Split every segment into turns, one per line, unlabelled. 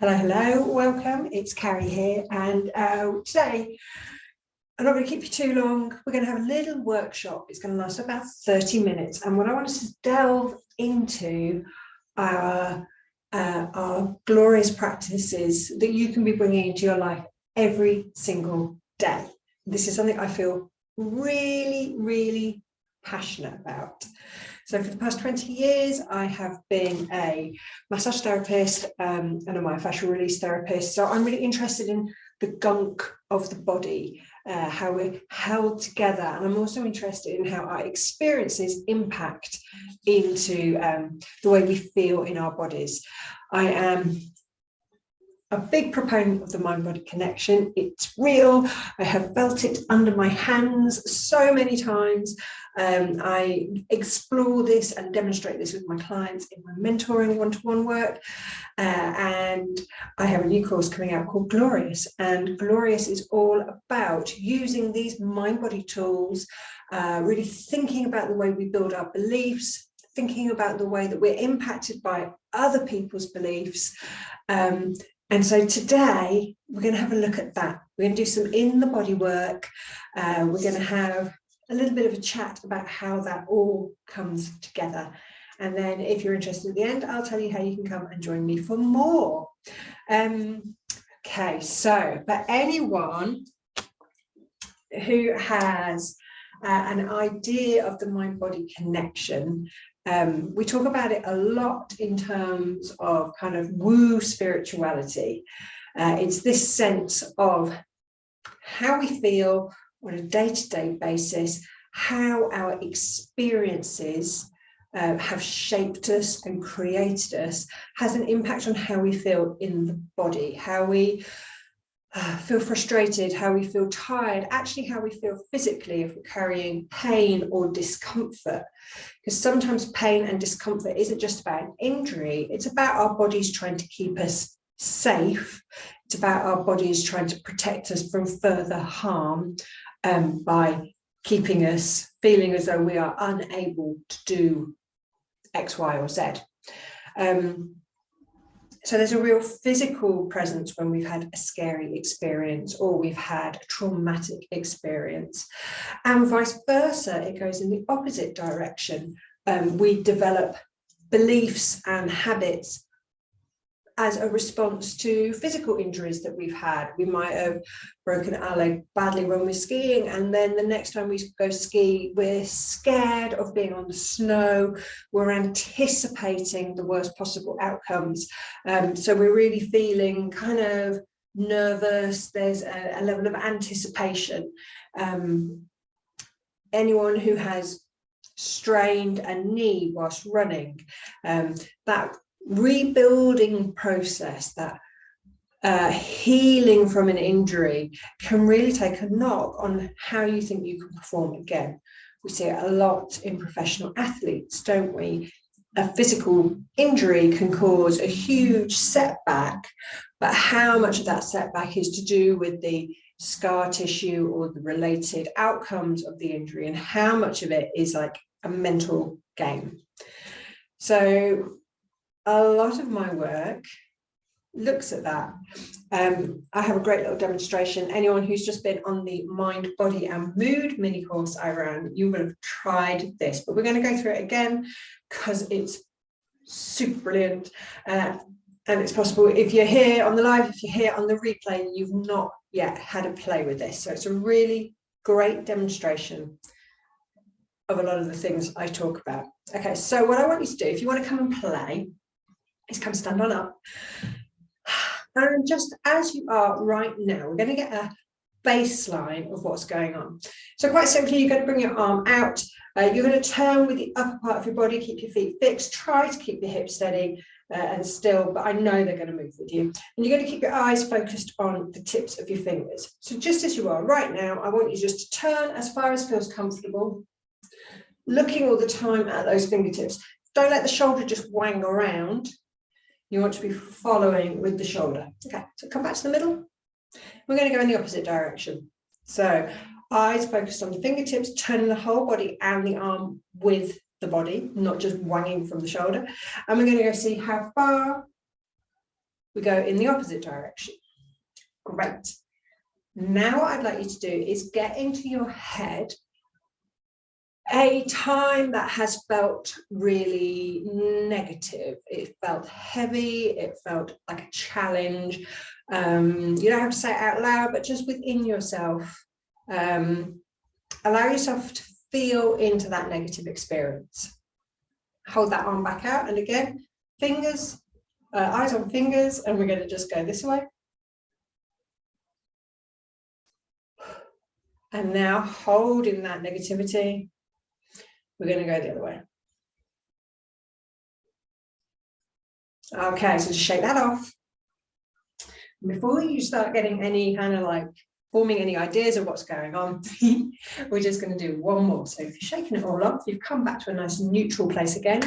Hello, hello, welcome. It's Carrie here, and today I'm not going to keep you too long. We're going to have a little workshop. It's going to last about 30 minutes, and what I want us to delve into are our glorious practices that you can be bringing into your life every single day. This is something I feel really, really passionate about. So for the past 20 years, I have been a massage therapist and a myofascial release therapist. So I'm really interested in the gunk of the body, how we're held together. And I'm also interested in how our experiences impact into the way we feel in our bodies. I am a big proponent of the mind-body connection. It's real. I have felt it under my hands so many times. I explore this and demonstrate this with my clients in my mentoring one-to-one work. And I have a new course coming out called Glorious. And Glorious is all about using these mind-body tools, really thinking about the way we build our beliefs, thinking about the way that we're impacted by other people's beliefs. And so today we're going to have a look at that. We're going to do some in the body work. We're going to have a little bit of a chat about how that all comes together. And then if you're interested at the end, I'll tell you how you can come and join me for more. Okay, so for anyone who has an idea of the mind-body connection, we talk about it a lot in terms of kind of woo spirituality. It's this sense of how we feel on a day-to-day basis, how our experiences have shaped us and created us, has an impact on how we feel in the body, how we feel frustrated, how we feel tired, actually how we feel physically if we're carrying pain or discomfort. Because sometimes pain and discomfort isn't just about an injury, it's about our bodies trying to keep us safe. It's about our bodies trying to protect us from further harm by keeping us feeling as though we are unable to do X, Y, or Z. So there's a real physical presence when we've had a scary experience or we've had a traumatic experience, and vice versa. It goes in the opposite direction. We develop beliefs and habits as a response to physical injuries that we've had. We might have broken our leg badly when we're skiing, and then the next time we go ski, we're scared of being on the snow. We're anticipating the worst possible outcomes. So we're really feeling kind of nervous. There's a level of anticipation. Anyone who has strained a knee whilst running, that rebuilding process, that healing from an injury can really take a knock on how you think you can perform again. We see it a lot in professional athletes, don't we? A physical injury can cause a huge setback, but how much of that setback is to do with the scar tissue or the related outcomes of the injury, and how much of it is like a mental game. So a lot of my work looks at that. I have a great little demonstration. Anyone who's just been on the Mind, Body and Mood mini course I ran, you will have tried this, but we're going to go through it again because it's super brilliant. And it's possible if you're here on the live, if you're here on the replay, you've not yet had a play with this. So it's a really great demonstration of a lot of the things I talk about. Okay, so what I want you to do, if you want to come and play, is come stand on up. And just as you are right now, we're going to get a baseline of what's going on. So quite simply, you're going to bring your arm out. You're going to turn with the upper part of your body, keep your feet fixed, try to keep your hips steady and still, but I know they're going to move with you. And you're going to keep your eyes focused on the tips of your fingers. So just as you are right now, I want you just to turn as far as feels comfortable, looking all the time at those fingertips. Don't let the shoulder just wang around. You want to be following with the shoulder. Okay, so come back to the middle. We're going to go in the opposite direction. So eyes focused on the fingertips, turning the whole body and the arm with the body, not just wanging from the shoulder. And we're going to go see how far we go in the opposite direction. Great. Now what I'd like you to do is get into your head a time that has felt really negative. It felt heavy, it felt like a challenge. You don't have to say it out loud, but just within yourself, allow yourself to feel into that negative experience. Hold that arm back out, and again, fingers, eyes on fingers, and we're going to just go this way. And now holding that negativity, we're going to go the other way. Okay, so just shake that off. Before you start getting any kind of like forming any ideas of what's going on, we're just going to do one more. So if you're shaking it all off, you've come back to a nice neutral place again.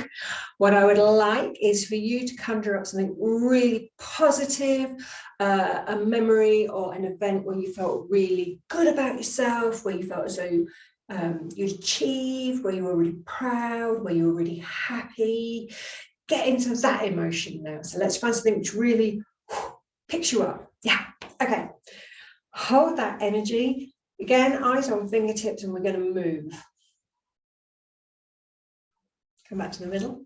What I would like is for you to conjure up something really positive, a memory or an event where you felt really good about yourself, where you felt as though you'd achieved, where you were really proud, where you were really happy. Get into that emotion now. So let's find something which really picks you up. Yeah, okay. Hold that energy. Again, eyes on fingertips, and we're going to move. Come back to the middle.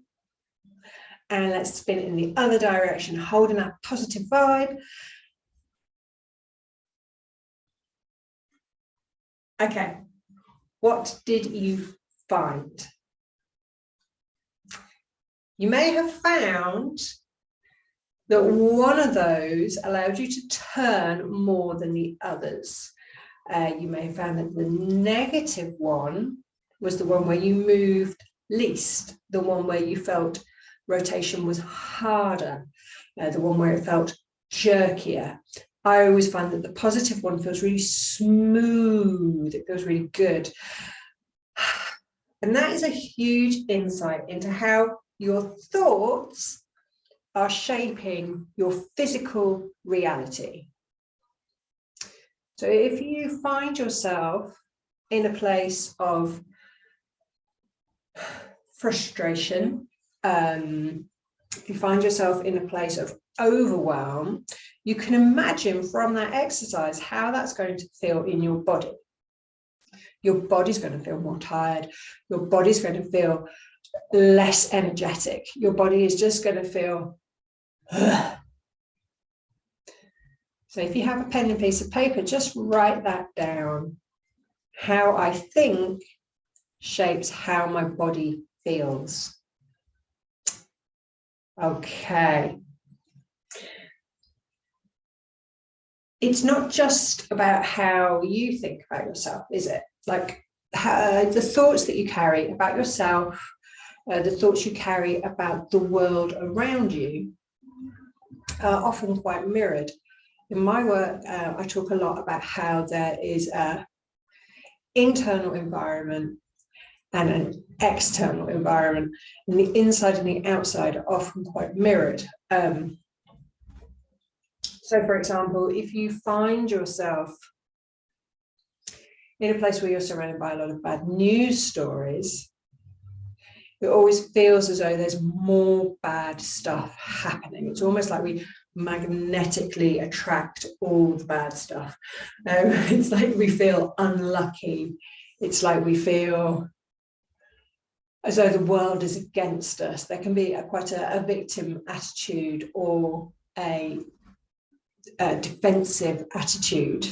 And let's spin it in the other direction, holding that positive vibe. Okay, what did you find? You may have found that one of those allowed you to turn more than the others. You may have found that the negative one was the one where you moved least, the one where you felt rotation was harder, the one where it felt jerkier. I always find that the positive one feels really smooth, it feels really good. And that is a huge insight into how your thoughts are shaping your physical reality. So if you find yourself in a place of frustration, if you find yourself in a place of overwhelm, you can imagine from that exercise how that's going to feel in your body. Your body's going to feel more tired. Your body's going to feel less energetic. Your body is just going to feel ugh. So if you have a pen and piece of paper, just write that down. How I think shapes how my body feels. Okay. It's not just about how you think about yourself, is it? Like the thoughts that you carry about yourself, the thoughts you carry about the world around you are often quite mirrored. In my work, I talk a lot about how there is an internal environment and an external environment, and the inside and the outside are often quite mirrored. So, for example, if you find yourself in a place where you're surrounded by a lot of bad news stories, it always feels as though there's more bad stuff happening. It's almost like we magnetically attract all the bad stuff. It's like we feel unlucky. It's like we feel as though the world is against us. There can be quite a victim attitude or a defensive attitude.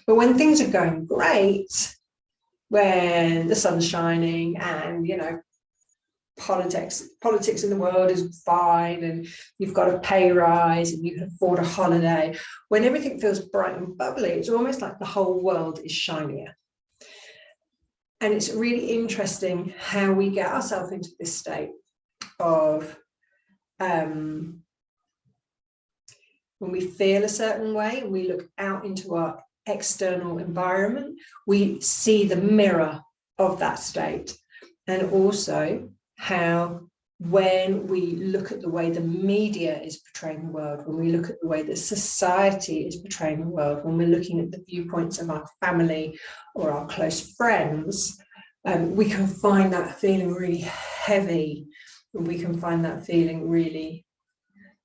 But when things are going great, when the sun's shining and, you know, politics in the world is fine and you've got a pay rise and you can afford a holiday, when everything feels bright and bubbly, it's almost like the whole world is shinier. And it's really interesting how we get ourselves into this state of when we feel a certain way and we look out into our external environment, we see the mirror of that state. And also how when we look at the way the media is portraying the world, when we look at the way that society is portraying the world, when we're looking at the viewpoints of our family or our close friends, we can find that feeling really heavy, and we can find that feeling really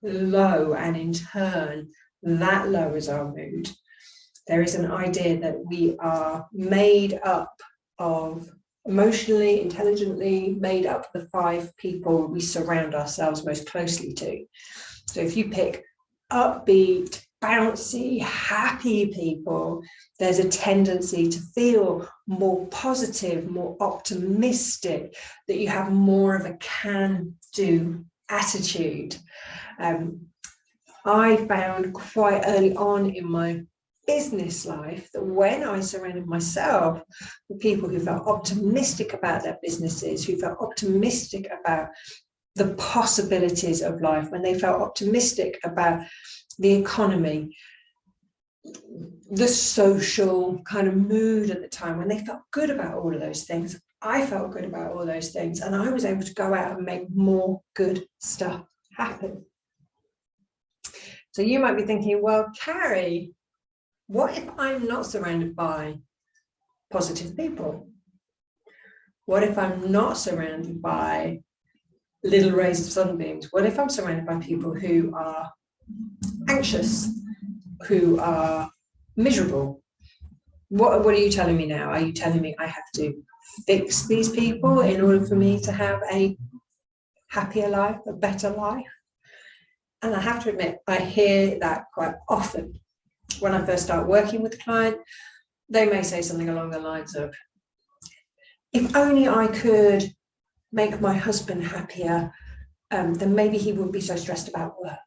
low, and in turn, that lowers our mood. There is an idea that we are made up of, emotionally, intelligently made up of the 5 people we surround ourselves most closely to. So if you pick upbeat, bouncy, happy people, there's a tendency to feel more positive, more optimistic, that you have more of a can-do attitude. I found quite early on in my business life that when I surrounded myself with people who felt optimistic about their businesses, who felt optimistic about the possibilities of life, when they felt optimistic about the economy, the social kind of mood at the time, when they felt good about all of those things, I felt good about all those things, and I was able to go out and make more good stuff happen. So you might be thinking, well, Carrie, what if I'm not surrounded by positive people? What if I'm not surrounded by little rays of sunbeams? What if I'm surrounded by people who are anxious, who are miserable? What are you telling me now? Are you telling me I have to fix these people in order for me to have a happier life, a better life? And I have to admit, I hear that quite often. When I first start working with a client, they may say something along the lines of, if only I could make my husband happier, then maybe he wouldn't be so stressed about work.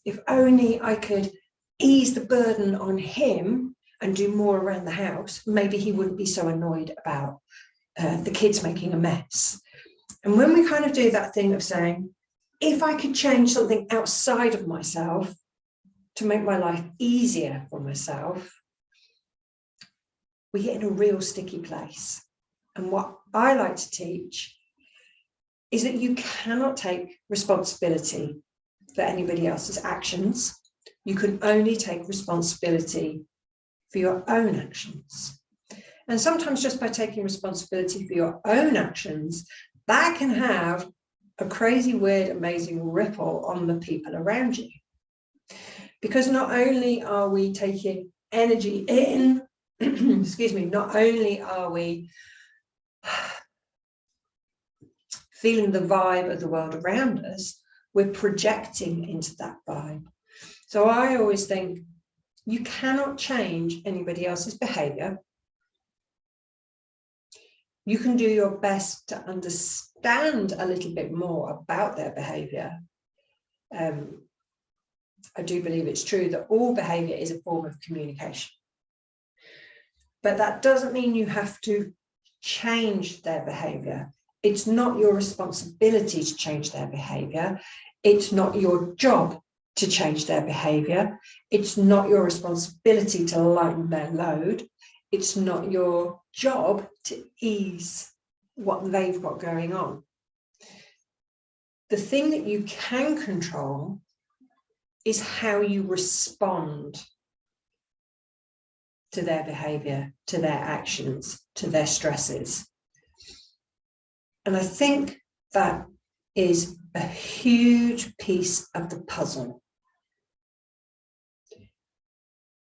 If only I could ease the burden on him and do more around the house, maybe he wouldn't be so annoyed about the kids making a mess. And when we kind of do that thing of saying, if I could change something outside of myself to make my life easier for myself, we get in a real sticky place. And what I like to teach is that you cannot take responsibility for anybody else's actions. You can only take responsibility for your own actions. And sometimes just by taking responsibility for your own actions, that can have a crazy, weird, amazing ripple on the people around you. Because not only are we taking energy in, excuse me, not only are we feeling the vibe of the world around us, we're projecting into that vibe. So I always think you cannot change anybody else's behavior. You can do your best to understand a little bit more about their behavior. I do believe it's true that all behavior is a form of communication. But that doesn't mean you have to change their behavior. It's not your responsibility to change their behavior. It's not your job to change their behavior. It's not your responsibility to lighten their load. It's not your job to ease what they've got going on. The thing that you can control is how you respond to their behavior, to their actions, to their stresses. And I think that is a huge piece of the puzzle.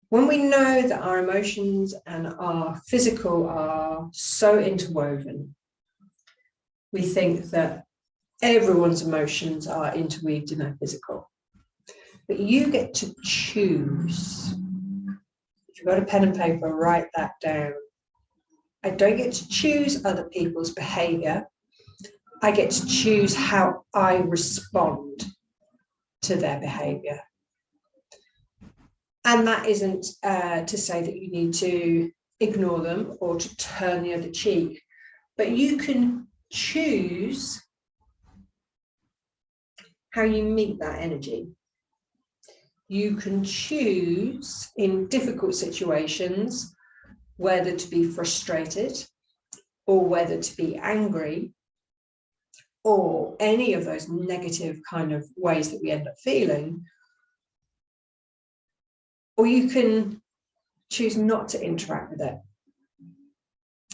When we know that our emotions and our physical are so interwoven, we think that everyone's emotions are interweaved in their physical. But you get to choose. If you've got a pen and paper, write that down. I don't get to choose other people's behavior. I get to choose how I respond to their behavior. And that isn't to say that you need to ignore them or to turn the other cheek, but you can choose how you meet that energy. You can choose in difficult situations whether to be frustrated or whether to be angry or any of those negative kind of ways that we end up feeling. Or you can choose not to interact with it.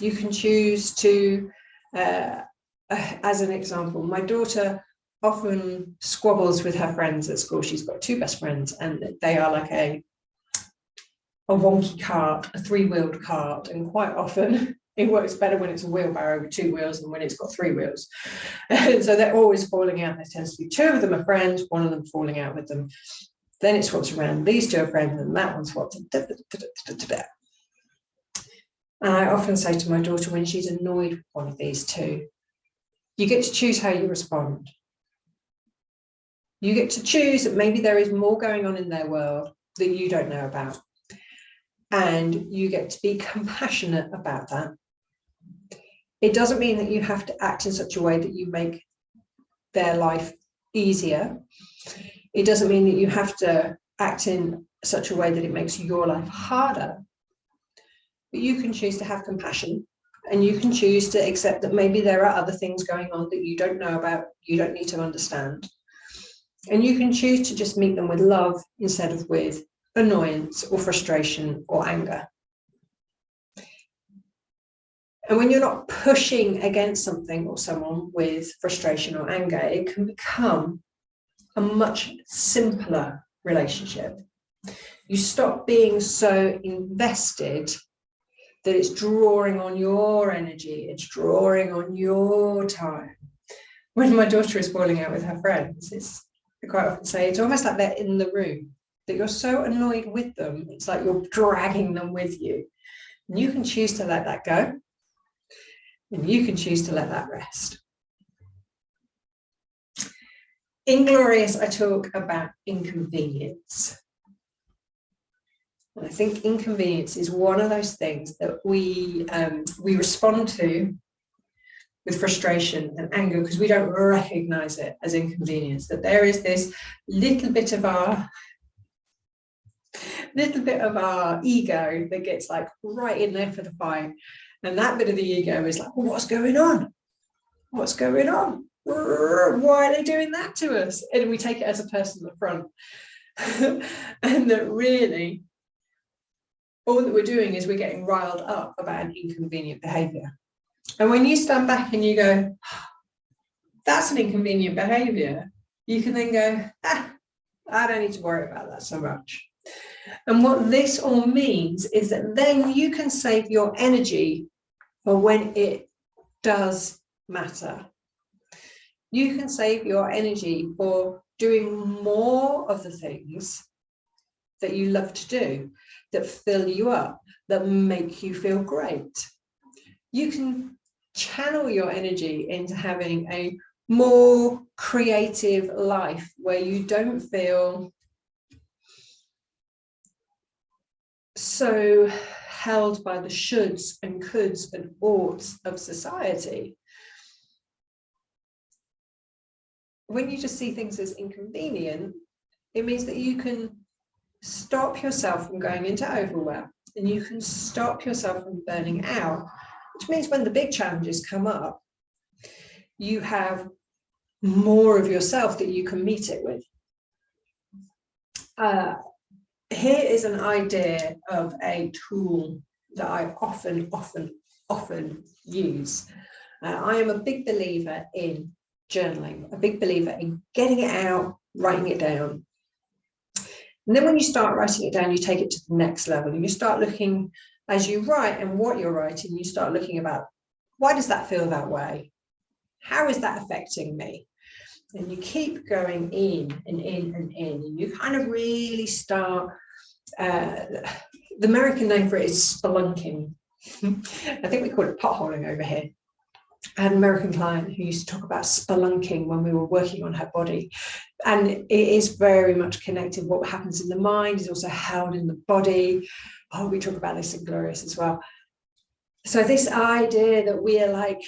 You can choose to, as an example, my daughter often squabbles with her friends at school. She's got two best friends, and they are like a wonky cart, a three-wheeled cart, and quite often it works better when it's a wheelbarrow with two wheels than when it's got three wheels. And so they're always falling out. There tends to be two of them are friends, one of them falling out with them. Then it swaps around. These two are friends, and that one swaps. And I often say to my daughter when she's annoyed with one of these two, you get to choose how you respond. You get to choose that maybe there is more going on in their world that you don't know about. And you get to be compassionate about that. It doesn't mean that you have to act in such a way that you make their life easier. It doesn't mean that you have to act in such a way that it makes your life harder. But you can choose to have compassion, and you can choose to accept that maybe there are other things going on that you don't know about, you don't need to understand. And you can choose to just meet them with love instead of with annoyance or frustration or anger. And when you're not pushing against something or someone with frustration or anger, it can become a much simpler relationship. You stop being so invested that it's drawing on your energy, it's drawing on your time. When my daughter is falling out with her friends, I quite often say it's almost like they're in the room, that you're so annoyed with them, it's like you're dragging them with you. And you can choose to let that go, and you can choose to let that rest. In Glorious, I talk about inconvenience. And I think inconvenience is one of those things that we respond to with frustration and anger because we don't recognize it as inconvenience, that there is this little bit of our ego that gets like right in there for the fight. And that bit of the ego is like, well, what's going on? What's going on? Why are they doing that to us? And we take it as a personal affront. And that really, all that we're doing is we're getting riled up about an inconvenient behavior. And when you stand back and you go, that's an inconvenient behavior, you can then go, I don't need to worry about that so much. And what this all means is that then you can save your energy for when it does matter. You can save your energy for doing more of the things that you love to do, that fill you up, that make you feel great. You can channel your energy into having a more creative life where you don't feel so held by the shoulds and coulds and oughts of society. When you just see things as inconvenient, it means that you can stop yourself from going into overwhelm, and you can stop yourself from burning out, which means when the big challenges come up, you have more of yourself that you can meet it with. Here is an idea of a tool that I often use. I am a big believer in journaling, a big believer in getting it out, writing it down. And then when you start writing it down, you take it to the next level, and you start looking, as you write and what you're writing, you start looking about, why does that feel that way? How is that affecting me? And you keep going in and in and in, and you kind of really start, the American name for it is spelunking. I think we call it potholing over here. I had an American client who used to talk about spelunking when we were working on her body. And it is very much connected. What happens in the mind is also held in the body. Oh, we talk about this in Glorious as well. So this idea that we are like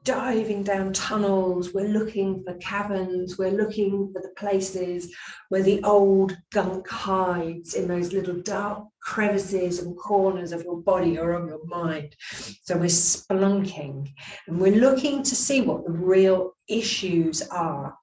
diving down tunnels, we're looking for caverns, we're looking for the places where the old gunk hides in those little dark crevices and corners of your body or of your mind. So we're spelunking, and we're looking to see what the real issues are.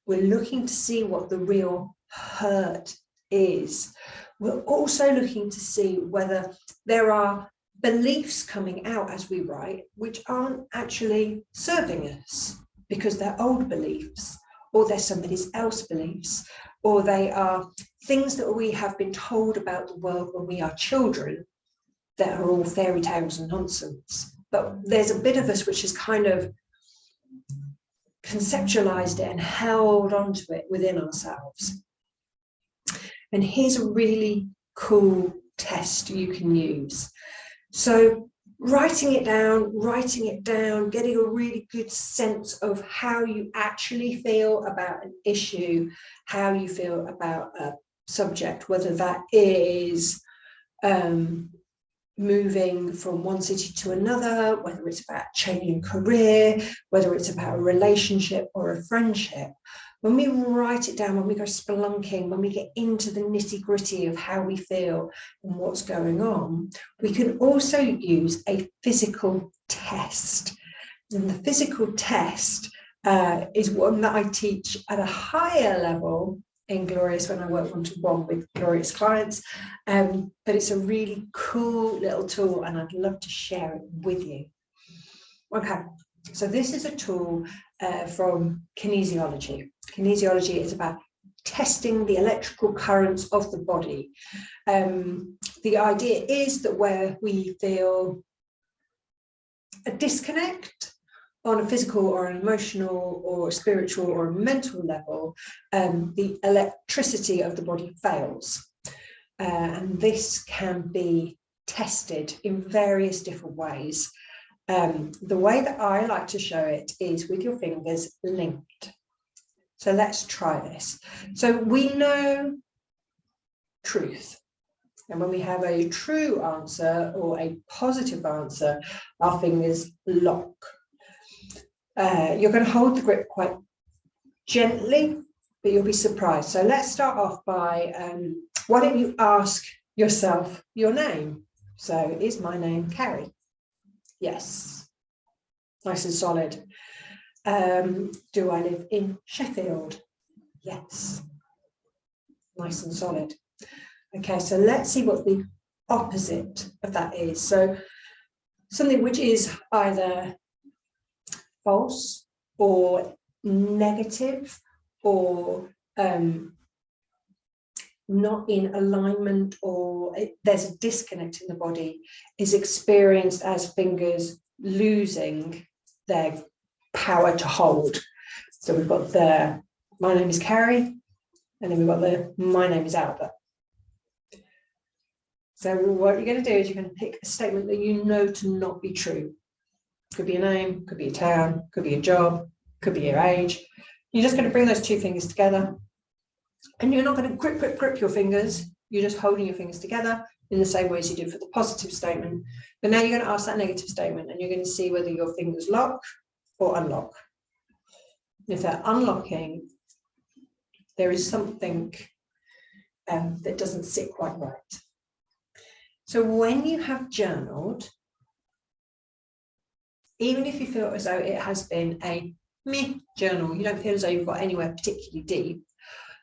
We're looking to see what the real hurt is. We're also looking to see whether there are beliefs coming out as we write which aren't actually serving us because they're old beliefs, or they're somebody else's beliefs, or they are things that we have been told about the world when we are children that are all fairy tales and nonsense. But there's a bit of us which has kind of conceptualized it and held onto it within ourselves. And here's a really cool test you can use. So writing it down, getting a really good sense of how you actually feel about an issue, how you feel about a subject, whether that is moving from one city to another, whether it's about changing career, whether it's about a relationship or a friendship. When we write it down, when we go spelunking, when we get into the nitty-gritty of how we feel and what's going on, we can also use a physical test. And the physical test is one that I teach at a higher level in Glorious when I work one-to-one with Glorious clients. But it's a really cool little tool and I'd love to share it with you. Okay, so this is a tool from kinesiology. Kinesiology is about testing the electrical currents of the body. The idea is that where we feel a disconnect on a physical or an emotional or a spiritual or a mental level, the electricity of the body fails. And this can be tested in various different ways. The way that I like to show it is with your fingers linked. So let's try this. So we know truth. And when we have a true answer or a positive answer, our fingers lock. You're going to hold the grip quite gently, but you'll be surprised. So let's start off by, why don't you ask yourself your name? So is my name Carrie? Yes. Nice and solid. Do I live in Sheffield? Yes. Nice and solid. Okay, so let's see what the opposite of that is. So something which is either false or negative or not in alignment, or there's a disconnect in the body, is experienced as fingers losing their power to hold. So we've got the my name is Carrie, and then we've got the my name is Albert. So what you're going to do is you're going to pick a statement that you know to not be true. Could be a name, could be a town, could be a job, could be your age. You're just going to bring those two fingers together, and you're not going to grip your fingers. You're just holding your fingers together in the same way as you did for the positive statement. But now you're going to ask that negative statement, and you're going to see whether your fingers lock or unlock. If they're unlocking, there is something that doesn't sit quite right. So when you have journaled, even if you feel as though it has been a meh journal, you don't feel as though you've got anywhere particularly deep,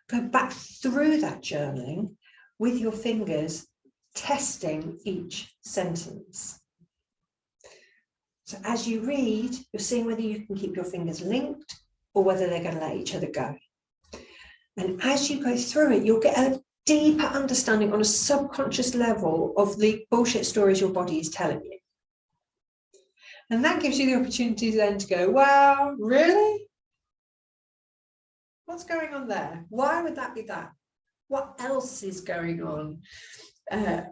go back through that journaling with your fingers, testing each sentence. So as you read, you're seeing whether you can keep your fingers linked or whether they're going to let each other go. And as you go through it, you'll get a deeper understanding on a subconscious level of the bullshit stories your body is telling you. And that gives you the opportunity then to go, wow, really? What's going on there? Why would that be that? What else is going on? A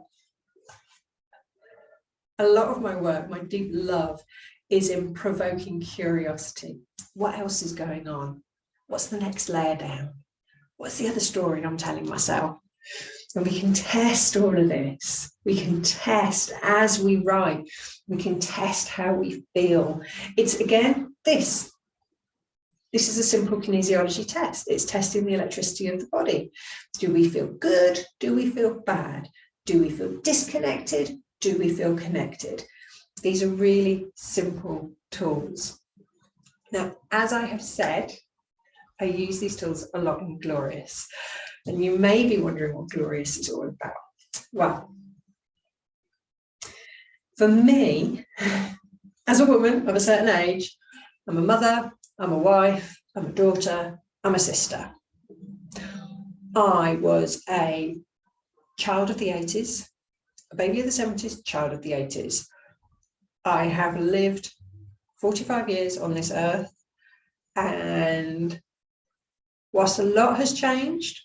lot of my work, my deep love, is in provoking curiosity. What else is going on? What's the next layer down? What's the other story I'm telling myself? And we can test all of this. We can test as we write. We can test how we feel. It's, again, this. This is a simple kinesiology test. It's testing the electricity of the body. Do we feel good? Do we feel bad? Do we feel disconnected? Do we feel connected? These are really simple tools. Now, as I have said, I use these tools a lot in Glorious. And you may be wondering what Glorious is all about. Well, for me, as a woman of a certain age, I'm a mother, I'm a wife, I'm a daughter, I'm a sister. I was a child of the 80s, a baby of the 70s, child of the 80s. I have lived 45 years on this earth, and whilst a lot has changed,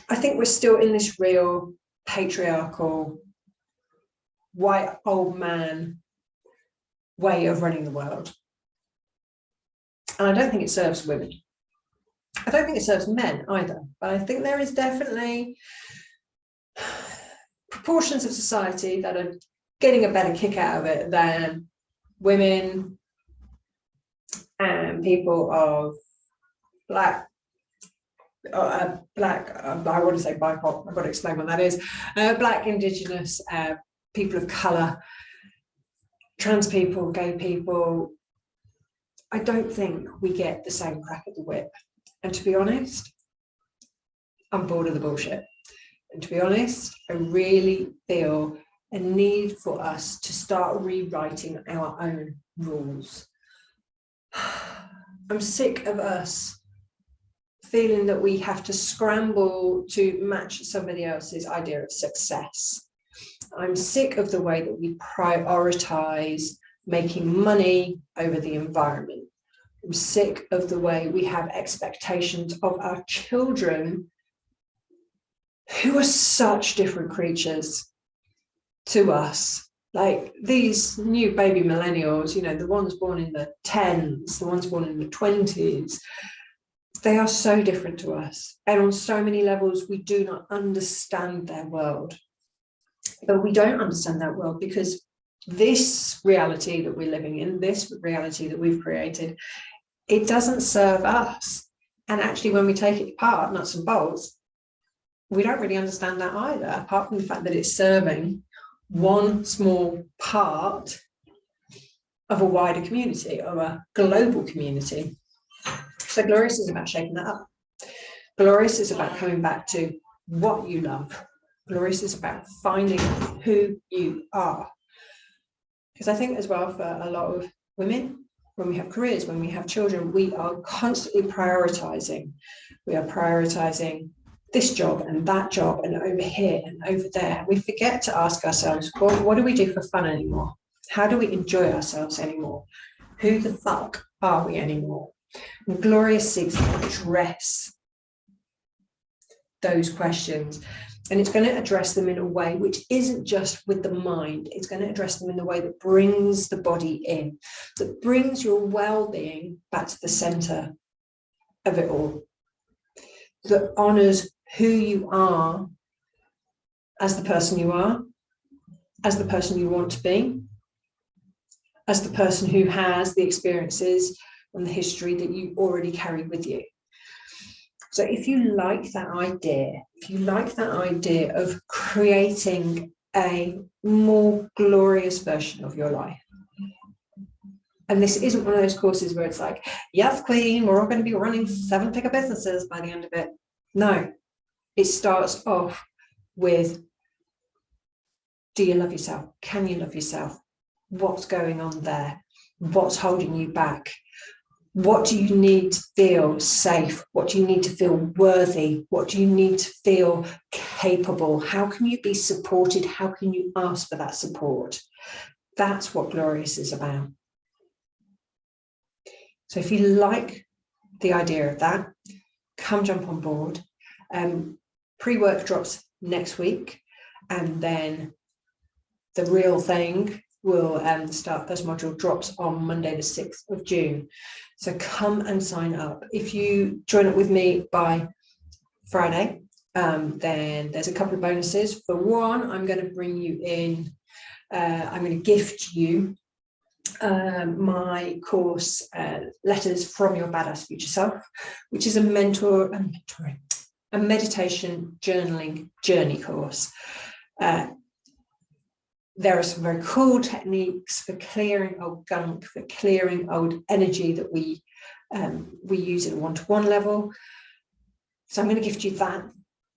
I think we're still in this real patriarchal, white old man way of running the world. And I don't think it serves women. I don't think it serves men either, but I think there is definitely proportions of society that are getting a better kick out of it than women and people of black, I want to say BIPOC, I've got to explain what that is, black, indigenous, people of colour, trans people, gay people. I don't think we get the same crack at the whip. And to be honest, I'm bored of the bullshit. And to be honest, I really feel a need for us to start rewriting our own rules. I'm sick of us feeling that we have to scramble to match somebody else's idea of success. I'm sick of the way that we prioritize making money over the environment. I'm sick of the way we have expectations of our children, who are such different creatures to us. Like these new baby millennials, you know, the ones born in the 10s, the ones born in the 20s, they are so different to us. And on so many levels, we do not understand their world. But we don't understand that world because this reality that we're living in, this reality that we've created, it doesn't serve us. And actually, when we take it apart, nuts and bolts, we don't really understand that either, apart from the fact that it's serving one small part of a wider community, of a global community. So Glorious is about shaking that up. Glorious is about coming back to what you love. Glorious is about finding who you are. Because I think as well, for a lot of women, when we have careers, when we have children, we are constantly prioritizing. We are prioritizing this job and that job and over here and over there. We forget to ask ourselves, well, what do we do for fun anymore? How do we enjoy ourselves anymore? Who the fuck are we anymore? And Glorious seeks to address those questions. And it's going to address them in a way which isn't just with the mind. It's going to address them in a way that brings the body in, that brings your well-being back to the center of it all, that honors who you are as the person you are, as the person you want to be, as the person who has the experiences and the history that you already carry with you. So if you like that idea of creating a more glorious version of your life, and this isn't one of those courses where it's like, yes, queen, we're all going to be running 7-figure businesses by the end of it. No, it starts off with, do you love yourself? Can you love yourself? What's going on there? What's holding you back? What do you need to feel safe? What do you need to feel worthy? What do you need to feel capable? How can you be supported? How can you ask for that support? That's what Glorious is about. So if you like the idea of that, come jump on board. Pre-work drops next week, and then the real thing will start. First module drops on Monday the 6th of June. So come and sign up. If you join up with me by Friday, then there's a couple of bonuses. For one, I'm going to bring you in, I'm going to gift you my course, Letters from Your Badass Future Self, which is a meditation journaling journey course. There are some very cool techniques for clearing old gunk, for clearing old energy that we use at a one-to-one level. So I'm going to gift you that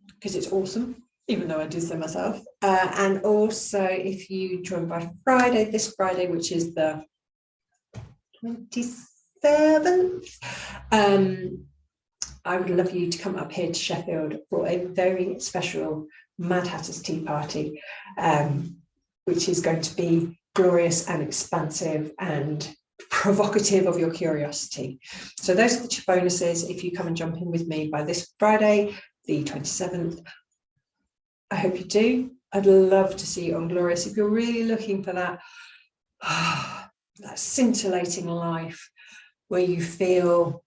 because it's awesome, even though I do so myself. And also, if you join by Friday, this Friday, which is the 27th, 7th. I would love you to come up here to Sheffield for a very special Mad Hatter's Tea Party, which is going to be glorious and expansive and provocative of your curiosity. So those are the 2 bonuses if you come and jump in with me by this Friday, the 27th. I hope you do. I'd love to see you on Glorious. If you're really looking for that, that scintillating life where you feel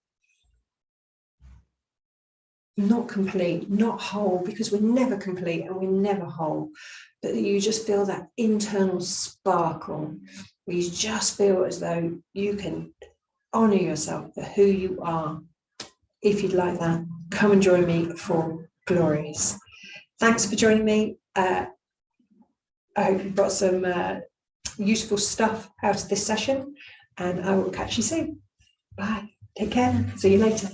not complete, not whole, because we're never complete and we're never whole, but that you just feel that internal sparkle, where you just feel as though you can honour yourself for who you are. If you'd like that, come and join me for Glorious. Thanks for joining me. I hope you've got some useful stuff out of this session, and I will catch you soon. Bye. Take care. See you later.